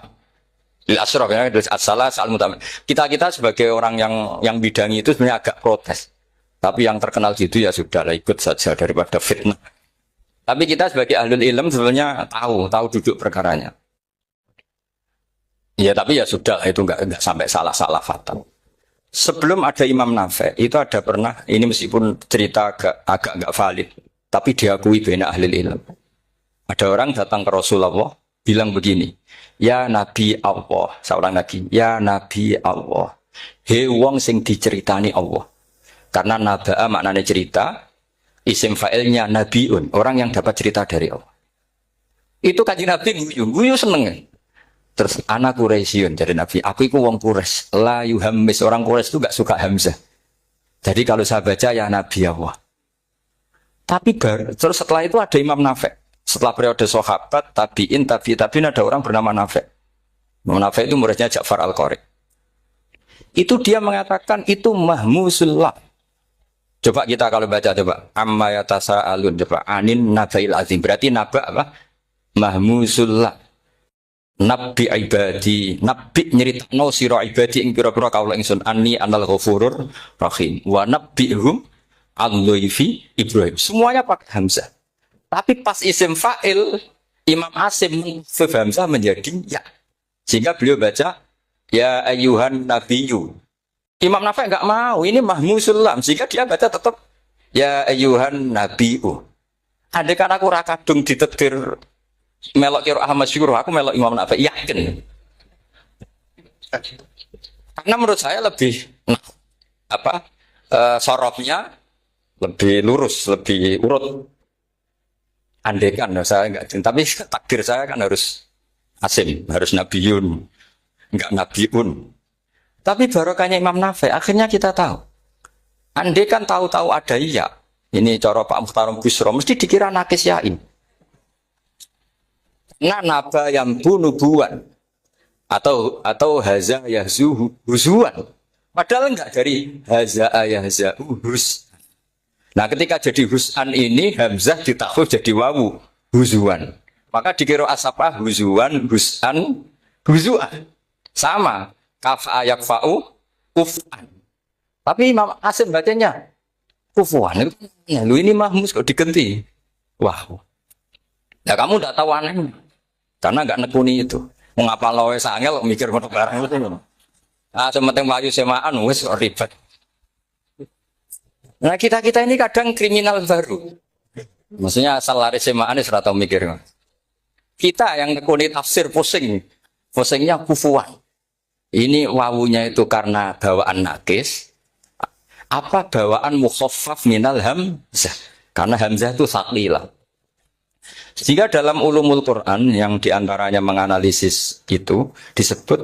lil asyraf ya, Salasah al-Mutammimah. Kita sebagai orang yang bidangi itu sebenarnya agak protes. Tapi yang terkenal gitu ya sudahlah, ikut saja daripada fitnah. Tapi kita sebagai ahlul ilm sebenarnya tahu duduk perkaranya. Ya tapi ya sudah itu nggak sampai salah-salah fatal. Sebelum ada Imam Nafi itu ada pernah ini meskipun cerita agak nggak valid, tapi diakui bena ahli ilmu. Ada orang datang ke Rasulullah bilang begini, ya Nabi Allah, seorang lagi, ya Nabi Allah, he wong sing diceritani Allah. Karena naba'a maknanya cerita, isim fa'ilnya nabiun, orang yang dapat cerita dari Allah. Itu kanjeng Nabi guyu seneng. Terus anak Quraisyun jadi Nabi, aku itu wong Quraisy, la yuhammis, orang Quraisy itu gak suka hamzah. Jadi kalau saya baca ya Nabi Allah. Tapi terus setelah itu ada Imam Nafi. Setelah periode sahabat, tabi'in ada orang bernama Nafi. Imam Nafi itu muridnya Ja'far Al-Qari. Itu dia mengatakan itu mahmusullah. Coba kita kalau baca coba amma yatasaalun coba anin nabail azim. Berarti naba apa? Mahmusullah. Nabi ibadi, nabi nyeritakno sira ibadi ing pira-pira kaula ingsun anni anal ghafurur rahim wa nabbihum al-dhaifi Ibrahim. Semuanya pakai hamzah. Tapi pas isim fa'il Imam Asim mengkhafif hamzah menjadi ya. Sehingga beliau baca ya ayyuhan nabiyyu. Imam Nafi enggak mau, ini mahmusul lam. Sehingga dia baca tetap ya ayyuhan nabiyyu. Andai kan aku ra kadung ditetir melok kira Ahmad Syukur, aku melok Imam Nafi, yakin. Karena menurut saya lebih sorofnya lebih lurus, lebih urut. Andekan saya enggak, tapi takdir saya kan harus Asim, harus Nabiyun, enggak Nabiun. Tapi barokahnya Imam Nafi, akhirnya kita tahu. Andekan tahu-tahu ada iya, ini cara Pak Mukhtar Busro, mesti dikira nakis yain. Nah, naba yang bunubuan atau haza yahzu huzuan. Padahal enggak dari haza yahza hus. Nah, ketika jadi husan ini hamzah ditakhfif jadi wawu huzuan. Maka dikira asapah huzuan, husan, huzuan. Sama kafa yakfa'u kufan. Tapi Imam Asim bacanya kufuan. Lu ini mahmus kok diganti. Wah. Ya kamu enggak tahu anehnya. Karena enggak nekuni itu. Mengapa loe sangel mikir ngono barang itu. Ah, sementing mlayu semaan wis ribet. Nah, kita ini kadang kriminal baru. Maksudnya asal lari semaan wis ora tau mikir. Kita yang nekuni tafsir pusing. Pusingnya kufuan. Ini wawunya itu karena bawaan nakis. Apa bawaan mukhaffaf minal hamzah? Karena hamzah itu saqilah. Sehingga dalam ulumul Quran yang diantaranya menganalisis itu disebut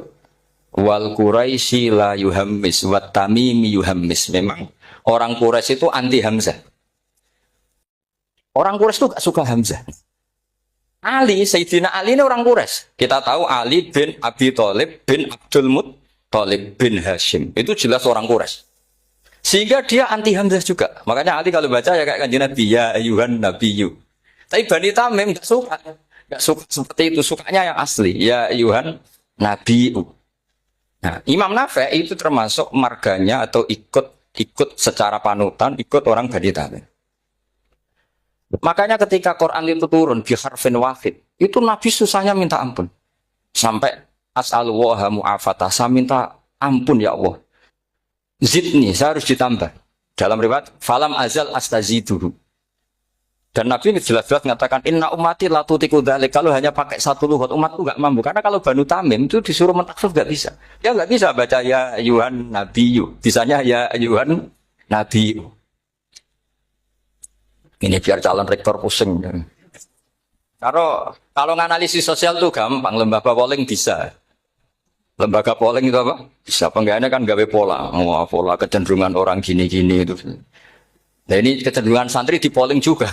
wal Quraisy la yuhammis wat tamimi yuhammis. Memang orang Quraisy itu anti hamzah. Orang Quraisy itu gak suka hamzah. Ali, Sayyidina Ali ini orang Quraisy. Kita tahu Ali bin Abi Thalib bin Abdul Muttalib bin Hashim. Itu jelas orang Quraisy. Sehingga dia anti hamzah juga. Makanya Ali kalau baca ya kayak kanjeng Nabi ya ayyuhan nabiyyu. Tapi Bani Tamim enggak suka seperti itu, sukanya yang asli. Ya ayyuhan nabiyyu. Nah, Imam Nafi itu termasuk marganya atau ikut secara panutan, ikut orang Bani Tamim. Makanya ketika Quran itu turun bi harfin wahid, itu Nabi susahnya minta ampun. Sampai as'alullaha mu'afatah, saya minta ampun ya Allah. Zidni, saya harus ditambah. Dalam riwayat falam azal astaziduhu. Dan Nabi ini jelas-jelas mengatakan inna ummati la tutiku dzalik. Kalau hanya pakai satu lughat umatku enggak mampu. Karena kalau Banu Tamim itu disuruh mentakhfif enggak bisa. Dia enggak bisa baca ya ayyuhan nabiyyu. Bisanya ya ayyuhan nabiyyu. Ini biar calon rektor pusing. Kalau nganalisis sosial tuh gampang, lembaga polling bisa. Lembaga polling itu apa? Bisa penggayanya kan gawe pola. Oh, pola kecenderungan orang gini-gini itu. Nah ini kecenderungan santri di polling juga.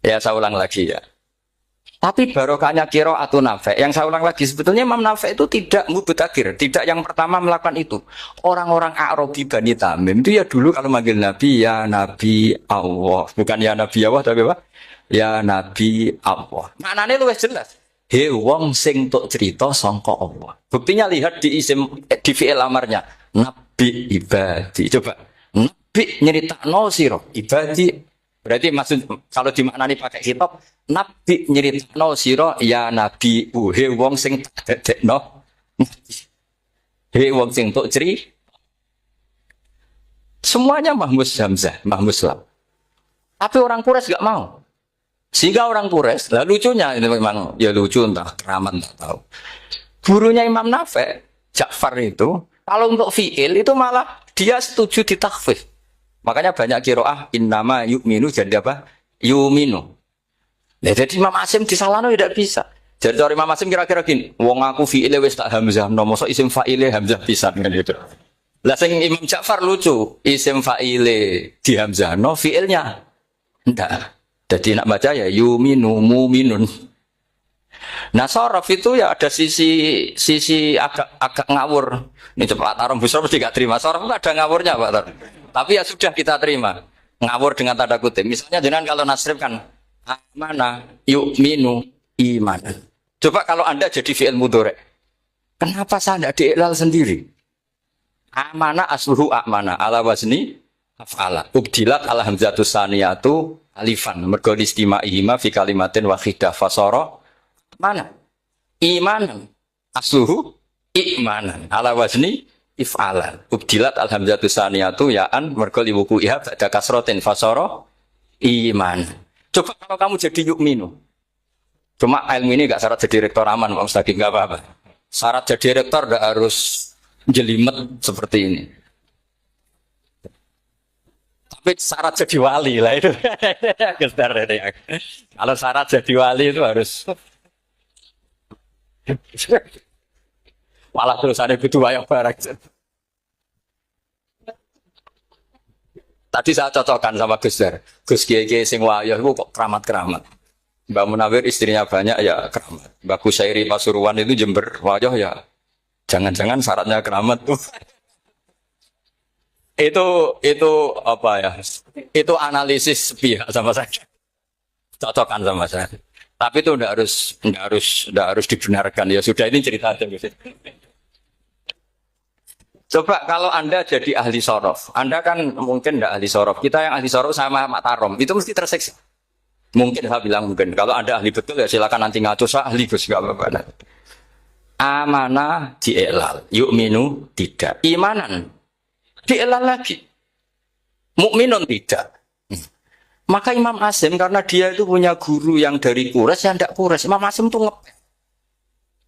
Ya saya ulang lagi ya. Tapi barokahnya qiraatun Nafi. Yang saya ulang lagi sebetulnya Imam Nafi itu tidak mubtagir, tidak yang pertama melakukan itu. Orang-orang Arabi Bani Tamim itu ya dulu kalau manggil Nabi ya Nabi Allah, bukan ya Nabi Allah tapi apa? Ya Nabi Allah. Maknanya luwih jelas. He wong sing tok cerita sangka Allah. Buktinya lihat di isim di fi'il amarnya. Nabi ibadi. Coba. Nabi nyeritakno sira ibadi Berarti maksud kalau dimaknani pakai kitab, nabi nyeritakno sira ya nabi he wong sing dadekno. He wong sing tok ceri. Semuanya Mahmud Hamzah, Mahmud Lam. Tapi orang Quraisy enggak mau. Sehingga orang Quraisy, lah lucunya ini memang ya lucu entah keramat enggak tahu. Gurunya Imam Nafi' Ja'far itu kalau untuk fi'il itu malah dia setuju ditakhfif. Makanya banyak qiraah innama yu'minu jadi apa? Yu'minu. Nah, jadi Imam Asim disalahno tidak bisa. Jadi dari Imam Asim kira-kira gini, wong aku fi'ile wis tak hamzah, no mosok isim fa'ile hamzah pisan kan gitu. Lah sing Imam Ja'far lucu, isim fa'ile di hamzah, no fi'ilnya ndak. Jadi nak baca ya yu'minu mu'minun. Nah sorof itu ya ada sisi agak ngawur. Ini cepat Tarom Busro mesti gak terima. Sorof itu ada ngawurnya Pak Tar. Tapi ya sudah kita terima. Ngawur dengan tanda kutip. Misalnya jangan kalau nasrif kan amana yu'minu iman. Coba kalau Anda jadi fi'il mudhari'. Kenapa saya tidak diiklal sendiri? Amana asluhu amana ala wazni af'ala. Ubdilat ala hamzatus saniyatu alifan. Mergo istimaihima fi kalimatin wahidah fasara mana? Imanan. Asluhu imanan. Ala wazni if'alan. Ubdilat alhamzatu saniyatu ya'an mergo liwuku iha ba'da kasrotin fasara iman. Coba kalau kamu jadi yu'minu. Cuma ilmu ini gak syarat jadi rektor aman Pak Ustaz, gak apa-apa. Syarat jadi rektor gak harus jelimet seperti ini. Tapi syarat jadi wali lah itu. Kalau syarat jadi wali itu harus malah terus ada butuh banyak barang. Tadi saya cocokkan sama Gus Dar. Gus Kiai sing wayah itu kok keramat-keramat. Mbak Munawir istrinya banyak ya keramat. Mbak Kusairi Pasuruan itu Jember wayah ya. Jangan-jangan syaratnya keramat tuh. Itu apa ya? Itu analisis pihak sama saya. Cocokkan sama saya. Tapi itu tidak harus dibenarkan ya sudah ini cerita aja. Coba kalau Anda jadi ahli sorof, Anda kan mungkin tidak ahli sorof. Kita yang ahli sorof sama Mak Tarom itu mesti terseksa. Mungkin saya bilang mungkin. Kalau Anda ahli betul ya silakan nanti ngaco saya ahli Gus nggak apa-apa. Amanah dielal, yu'minu tidak, imanan dielal lagi, mukminun tidak. Maka Imam Asim karena dia itu punya guru yang dari Quraisy yang tidak Quraisy, Imam Asim tuh ngepel.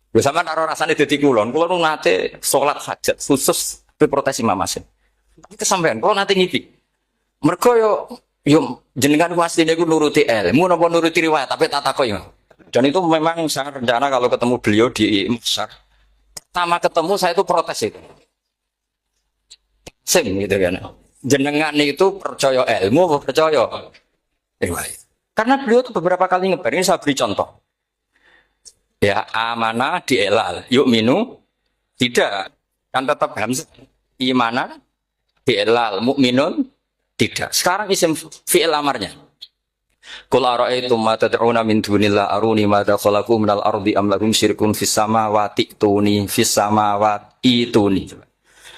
Bersama taruh rasanya di kulon nate sholat hajat khusus protes Imam Asim. Tapi kesampaian, kalau nanti ngipi, mereka yo jenengan wasine iku nuruti ilmu napa nuruti riwayat, tapi tak takok yo. Dan itu memang saya rencana kalau ketemu beliau di Musar. Pertama ketemu saya itu protes itu. Sim gitu kan. Jenengan itu percaya ilmu atau percaya riwayat. Karena beliau itu beberapa kali ngebar, ini saya beri contoh. Ya, amanah dielal, yu'minu tidak. Kan tetap hamzah. Imanan dielal, mukminun tidak. Sekarang isim fi'il amarnya. Qul ara'aytum ma tad'una min dunillah aruni madza khalaqu minal ardi am lahum syirkun fis samawati tuni fis samawati tuni.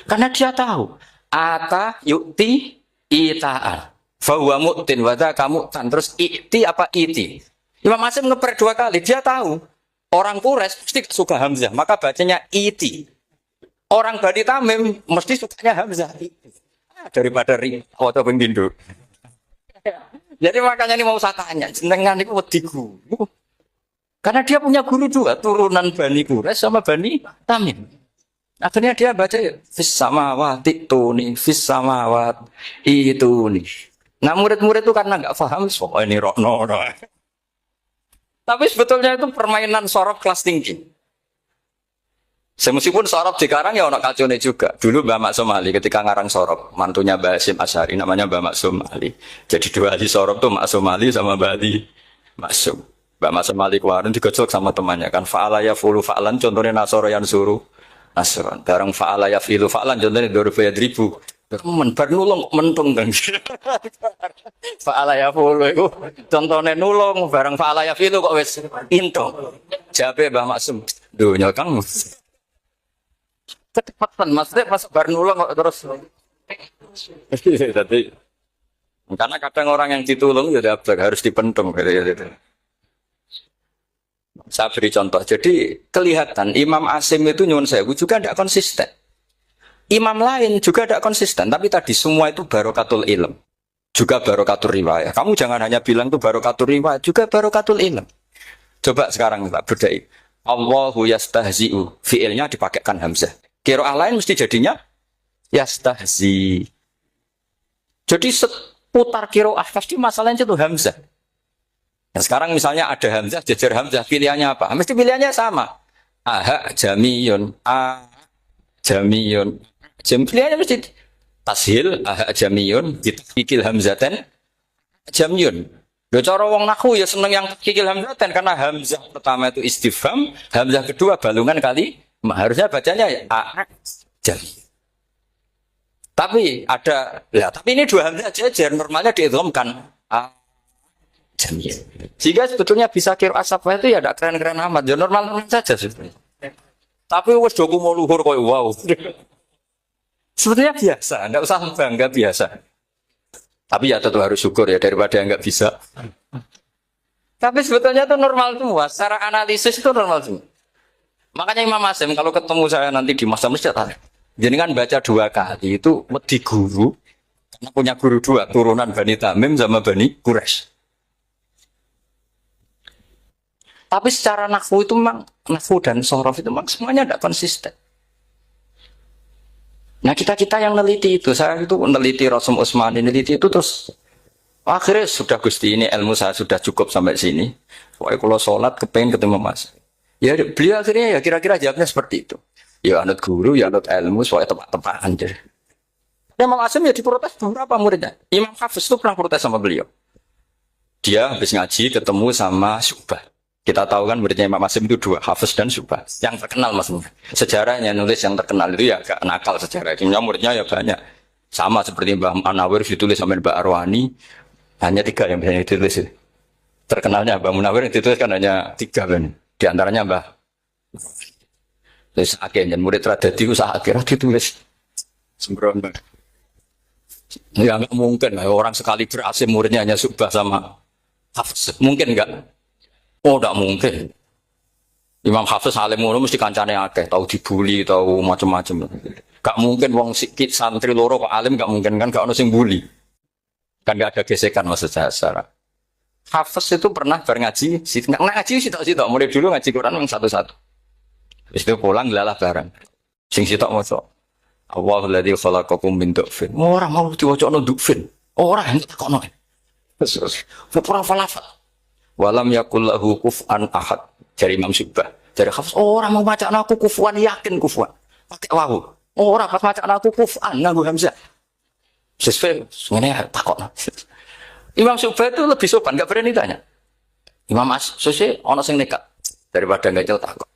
Karena dia tahu ata yu'ti itaan. Fa huwa mu'tin wa dzaka mu'tan. Terus i'ti apa iti? Imam Asim ngeper dua kali, dia tahu orang Quraisy mesti suka hamzah, maka bacanya iti. Orang Bani Tamim mesti sukanya hamzah. Daripada ri atau pengindu. Jadi makanya ini mau saya tanya, jenengan itu wedigu. Karena dia punya guru juga, turunan Bani Quraisy sama Bani Tamim. Akhirnya dia baca fis samawati tuni, fis samawat itu nih. Nah murid-murid itu karena nggak paham, oh ini rokno. Tapi sebetulnya itu permainan sorof kelas tinggi. Meskipun sorof di Karang ya ono kacone juga. Dulu Mbak Maksum Ali ketika ngarang sorof, mantunya Mbak Hasyim Asy'ari namanya Mbak Maksum Ali. Jadi dua ahli sorof tuh Maksum Ali sama Mbak Ali Maksum. Mbak Maksum Ali kemarin digocok sama temannya kan fa'ala yafulu fa'lan contohnya nasoro yang suruh nasron. Bareng fa'ala yafilu fa'lan contohnya dorfa yadribu. Men bar nulung mentung kan. Fa'ala yafulu itu contohnya nulung bareng fa'ala yafilu kok wis into. Jabe Mbak Maksum. Duh nyokang. Kecepatan maksudnya pas bar nulung kok terus. Jadi Karena kadang orang yang ditulung ya dablek harus dipendem gitu. Saya beri contoh. Jadi kelihatan Imam Asim itu nyuwun sewu juga tidak konsisten. Imam lain juga tidak konsisten. Tapi tadi semua itu barokatul ilm. Juga barokatul riwayat. Kamu jangan hanya bilang itu barokatul riwayat. Juga barokatul ilm. Coba sekarang kita berdai. Allahu yastahzi'u. Fi'ilnya dipakaikan hamzah. Qiraah lain mesti jadinya yastahzi. Jadi seputar qiraah pasti masalahnya itu hamzah. Nah, sekarang misalnya ada hamzah, jejer hamzah, pilihannya apa? Mesti pilihannya sama. Aha jamiyun, a jamiyun. Pilihannya mesti tashil, aha jamiyun, kikil hamzaten, jamiyun. Loh, cara wong nahu ya seneng yang kikil hamzaten karena hamzah pertama itu istifham, hamzah kedua balungan kali, harusnya bacanya ya a jamiyun. Tapi ada, ya tapi ini dua hamzah jejer, normalnya diidghamkan a jamiyun. Sehingga sebetulnya bisa qiraah safah itu ya tidak keren-keren amat, ya normal-normal saja sebetulnya. Tapi wes doku mau luhur koyo wow. Sebetulnya biasa, tidak usah bangga biasa. Tapi ya tentu harus syukur ya daripada nggak bisa. Tapi sebetulnya itu normal semua, secara analisis itu normal semua. Makanya Imam Asim kalau ketemu saya nanti di masa masjid, jadi kan baca 2 kali itu di guru, karena punya guru 2, turunan Bani Tamim sama Bani Quraisy. Tapi secara nahwu itu memang, nahwu dan sorof itu memang semuanya tidak konsisten. Nah kita yang neliti itu, saya itu neliti Rasul Utsmani, neliti itu terus akhirnya sudah Gusti ini ilmu saya sudah cukup sampai sini. Pokoknya kalau sholat kepengen ketemu Mas. Ya beliau akhirnya ya kira-kira jawabnya seperti itu. Ya anut guru, ya anut ilmu, soalnya tepat-tepatan aja. Imam Asim ya diprotes beberapa muridnya. Imam Hafiz itu pernah protes sama beliau. Dia habis ngaji ketemu sama Syu'bah. Kita tahu kan muridnya Imam Asim itu 2, Hafiz dan Syu'bah. Yang terkenal maksudnya. Sejarahnya nulis yang terkenal itu ya agak nakal sejarah. Muridnya ya banyak. Sama seperti Mbah Munawir ditulis sama Mbah Arwani. Hanya 3 yang bisa ditulis. Terkenalnya Mbah Munawir yang ditulis kan hanya 3 kan. Di antaranya Mbah. Terus akhirnya murid Radadi itu akhirnya ditulis. Sembrono. Ya nggak mungkin lah orang sekali berhasil muridnya hanya Syu'bah sama Hafiz. Mungkin enggak? Oh, tidak mungkin. Imam Hafiz alim ngono mesti kancane akeh, tahu dibully, tahu macam-macam. Gak mungkin wong sikit santri loro kok alim gak mungkin kan gak ono sing bully. Kan gak ada gesekan maksud saya secara. Hafiz itu pernah ngaji, enggak ngaji sitok-sitok, mulai dulu ngaji Quran yang satu-satu. Habis itu pulang lalah bareng. Sing sitok maca. Allahul ladzi khalaqakum min du'fin. Ora mau diwacana du'fin. Ora takokno. Terus ora falafat. Walam yakul lahu kuf'an ahad. Dari Imam Syu'bah. Dari Hafiz, orang mau baca aku kufuan, yakin kufuan. Pakai wawu. Orang pas baca aku kuf'an, nganggo hamzah. Sesuai, sebenarnya takut. Imam Syu'bah itu lebih sopan, gak berani tanya. Imam As-Susi, ono sing nekat. Daripada gak jauh takut.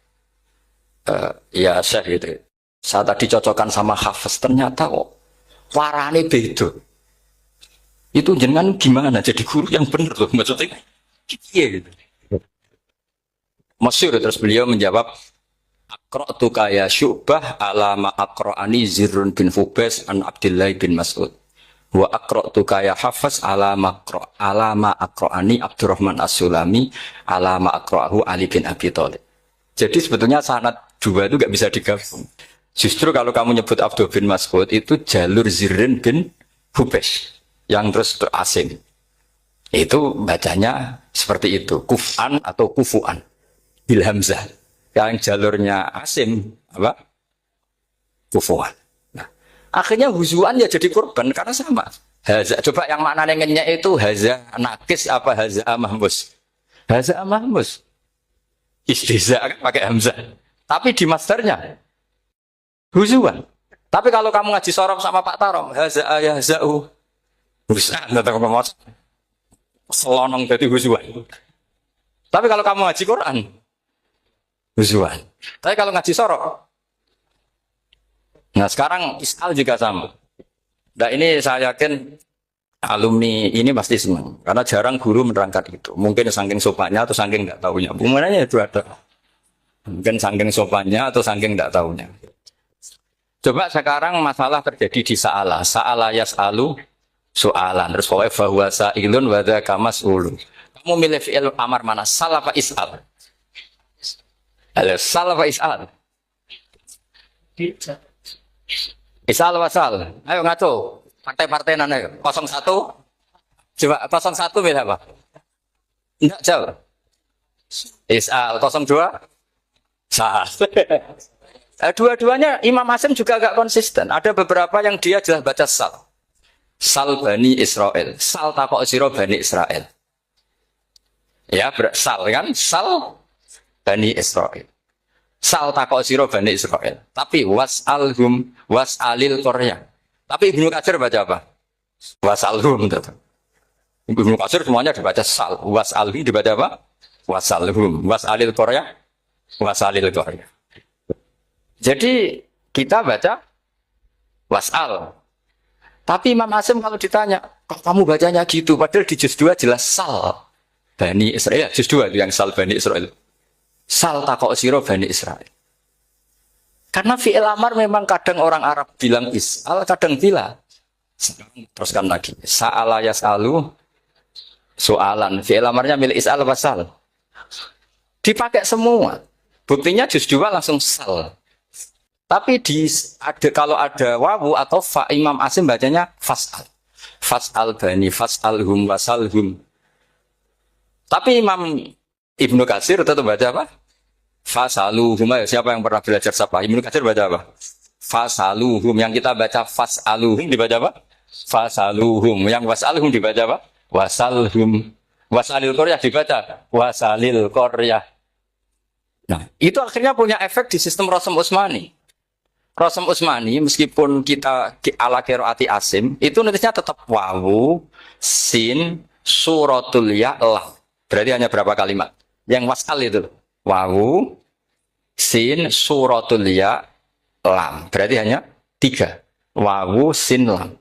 Ya Syekh gitu. Saya tadi cocokkan sama Hafiz, ternyata kok warane beda. Itu jenengan gimana jadi guru yang benar loh, maksudnya. Iya gitu. Masyhur terus beliau menjawab Aqra'tu ya Syu'bah ala ma aqra'ani Zirrun bin Fubais an Abdullah bin Mas'ud wa aqra'tu ya Hafiz ala ma aqra'ani Abdurrahman As-Sulami ala ma aqra'ahu Ali bin Abi Thalib. Jadi sebetulnya sanad 2 itu enggak bisa digabung. Justru kalau kamu nyebut Abdullah bin Mas'ud itu jalur Zirrun bin Fubais yang terus asing. Itu bacanya seperti itu, kuf'an atau kufu'an bil hamzah. Yang jalurnya Asim apa? Kufu'an. Nah, akhirnya huzuan ya jadi korban karena sama. Haza, coba yang maknanya ngenyek itu haza nakis apa haza mahmus? Haza mahmus. Istiza kan pakai hamzah. Tapi di masdarnya huzuan. Tapi kalau kamu ngaji sorof sama Pak Tarom, haza ayahza'u. Bisa enggak ngomong selonong dari huzuan. Tapi kalau kamu ngaji Quran, huzuan. Tapi kalau ngaji sorok, nah sekarang iskal juga sama. Nah ini saya yakin alumni ini pasti senang, karena jarang guru menerangkan itu. Mungkin saking sopannya atau saking nggak tahunya. Bagaimana itu ada? Mungkin saking sopannya atau saking nggak tahunya. Coba sekarang masalah terjadi di Sa'ala. Sa'ala yas'alu soalan. Terus pokoknya bahwa sa'ilun wa dzaka mas'ulun. Kamu milih fi'il amar mana? Sal apa is'al? Sal apa is'al? Is'al apa sal? Ayo ngaco. Partai-partai nana ayo. 01. Coba 01 milih apa? Enggak jawab. Is'al 02. Sal. Dua-duanya Imam Hasim juga agak konsisten. Ada beberapa yang dia jelas baca sal. Sal Bani Israel. Sal takok sira Bani Israel. Ya, sal kan? Sal Bani Israel. Sal takok sira Bani Israel. Tapi was'alhum was'alil Korea. Tapi Ibnu Katsir baca apa? Was'alhum. Ibnu Katsir semuanya dibaca sal. Was'alhum dibaca apa? Was'alhum. Was'alil Korea. Was'alil Korea. Jadi kita baca was'al. Tapi Imam Hasim kalau ditanya, kok kamu bacanya gitu? Padahal di juz 2 jelas sal Bani Israel. Juz 2 itu yang sal Bani Israel. Sal takok sira Bani Israel. Karena fi'il amar memang kadang orang Arab bilang is'al, kadang bila. Teruskan lagi. Sa'ala yas'alu soalan. Fi'il amarnya milik is'al apa sal? Dipakai semua. Buktinya juz 2 langsung sal. Tapi kalau ada wawu atau fa, Imam Hasim bacanya fas'al. Fas'al bani, fas'alhum, wasalhum. Tapi Imam Ibnu Katsir tetap baca apa? Fasaluhum. Siapa yang pernah belajar sapa? Ibnu Katsir baca apa? Fasaluhum. Yang kita baca fas'aluhum dibaca apa? Fasaluhum. Yang wasalhum dibaca apa? Wasalhum. Wasalil Koryah dibaca wasalil Koryah. Nah, itu akhirnya punya efek di sistem Rasm Utsmani. Rasm Utsmani meskipun kita ala qiraati Asim itu nulisnya tetap wawu, sin, suratul ya, lam. Berarti hanya berapa kalimat? Yang wasal itu wawu, sin, suratul ya, lam. Berarti hanya 3. Wawu, sin, lam.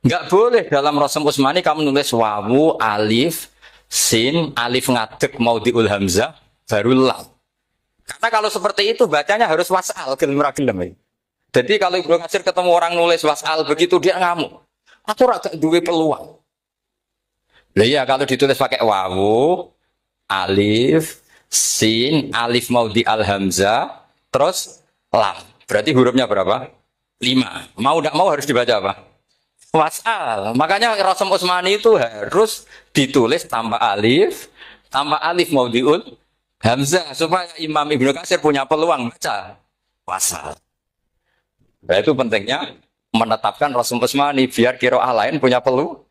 Enggak boleh dalam Rasm Utsmani kamu nulis wawu, alif, sin, alif ngadeg mau diul hamzah, baru lam. Karena kalau seperti itu bacanya harus wasal gelem-gelem. Jadi kalau Ibnu Katsir ketemu orang nulis wasal begitu dia ngamuk. Aku agak duwe peluang. Lah iya kalau ditulis pakai wawu, alif, sin, alif mau di al hamzah, terus lam. Berarti hurufnya berapa? 5. Mau tidak mau harus dibaca apa? Wasal. Makanya Rasm Utsmani itu harus ditulis tanpa alif mau diul hamzah supaya Imam Ibnu Katsir punya peluang baca wasal. Nah, itu pentingnya menetapkan Rasm Utsmani biar qiraah lain punya peluang.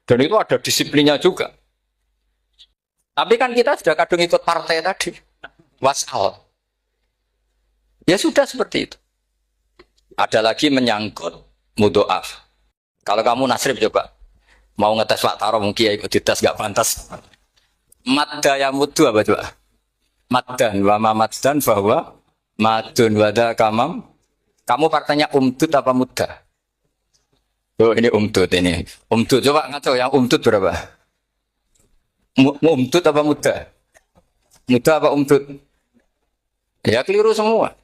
Dan itu ada disiplinnya juga. Tapi kan kita sudah kadung ikut partai tadi. Wasal. Ya sudah seperti itu. Ada lagi menyangkut mudhoaf. Kalau kamu nasrib coba. Mau ngetes Pak Taro mungkin ya ikut dites gak pantas. Madda ya mudhu apa coba? Maddan wa ma maddan bahwa madun wada kamam. Kamu partainya umdud apa mudda? Oh ini umdud ini. Umdud coba ngaco yang umdud berapa? Umdud apa mudda? Mudda apa umdud? Ya keliru semua.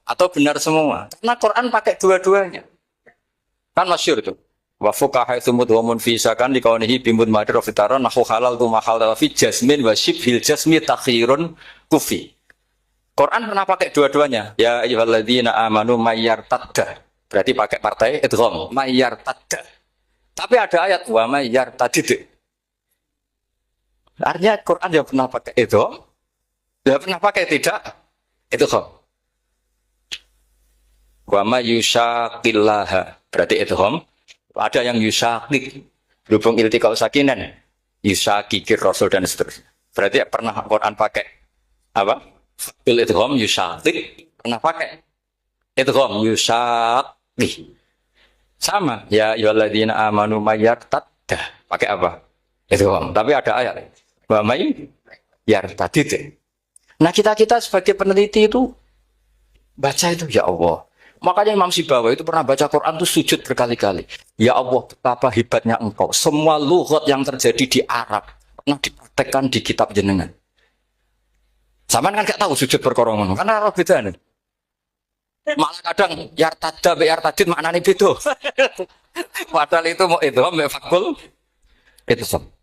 Atau benar semua. Karena Quran pakai dua-duanya. Kan masyhur tuh. Wa fuqaha tsumud wa munfisakan di kaunihi bimud madir wa fitaran nahu halal tu mahal fi jasmin wa shibhil jasmi takhirun kufi. Quran pernah pakai dua-duanya. Ya ayyuhalladzina amanu mayyartadda. Berarti pakai partai idgham, mayyartadda. Tapi ada ayat wa mayyartadid. Artinya Quran yang pernah pakai idgham, dia pernah pakai tidak idgham. Wa mayyushaqillaha. Berarti idgham. Ada yang yushaqik. Berhubung iltiqau sakinan, yushaqikir rasul dan seterusnya. Berarti pernah Quran pakai apa? Bil idgham yushaqik pernah pakai idgham yushaqik sama ya ayyuhalladzina amanu mayyartadda pakai apa idgham tapi ada ayat wa may yartadid. Nah kita sebagai peneliti itu baca itu ya Allah. Makanya Imam Sibawi itu pernah baca Quran itu sujud berkali-kali. Ya Allah betapa hebatnya engkau. Semua lughat yang terjadi di Arab pernah dipraktekkan di kitab jenengan. Zaman kan gak tahu sujud perkara ngono, karena ora bedane. Malah kadang yartada be yartadid maknane beda. Padahal itu mau itu fakul itu sok.